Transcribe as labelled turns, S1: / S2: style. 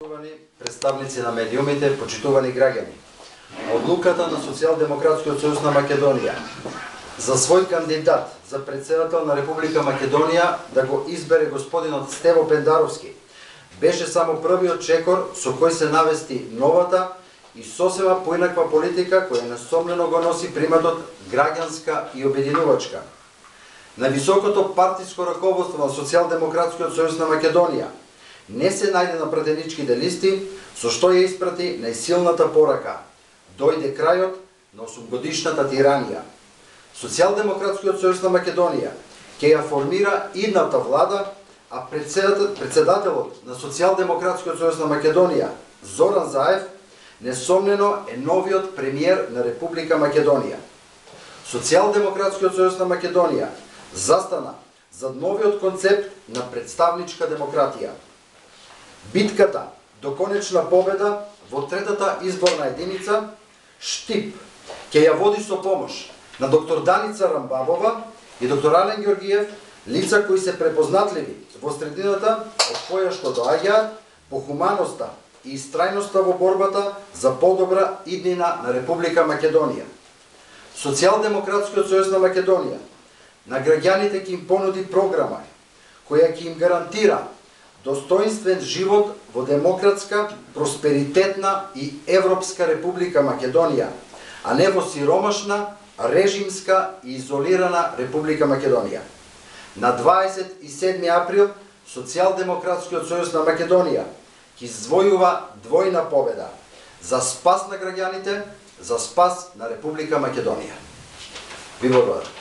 S1: Почитувани представници на медиумите, почитувани граѓани, одлуката на Социјалдемократскиот сојуз на Македонија за свој кандидат за председател на Република Македонија да го избере господинот Стево Пендаровски беше само првиот чекор со кој се навести новата и сосема поинаква политика која несомнено го носи приматот граѓанска и обединувачка. На високото партиско раководство на Социјалдемократскиот сојуз на Македонија не се најде на пратеничките листи, со што ја испрати најсилната порака. Дојде крајот на 8-годишната тиранија. Социјалдемократскиот сојуз на Македонија ќе ја формира идната влада, а председателот на Социјалдемократскиот сојуз на Македонија, Зоран Заев, несомнено е новиот премиер на Република Македонија. Социјалдемократскиот сојуз на Македонија застана за новиот концепт на представничка демократија. Битката до конечна победа во третата изборна единица, Штип, ќе ја води со помош на доктор Даница Рамбабова и доктор Ален Ѓоргиев, лица кои се препознатливи во средината од која што доаѓаат по хуманоста и истрајноста во борбата за подобра иднина на Република Македонија. Социјалдемократскиот сојуз на Македонија на граѓаните ќе им понуди програма која ќе им гарантира достоинствен живот во демократска, просперитетна и европска Република Македонија, а не во сиромашна, режимска и изолирана Република Македонија. На 27 април Социјалдемократскиот сојуз на Македонија ќе извојува двојна победа за спас на граѓаните, за спас на Република Македонија. Ви благодарам.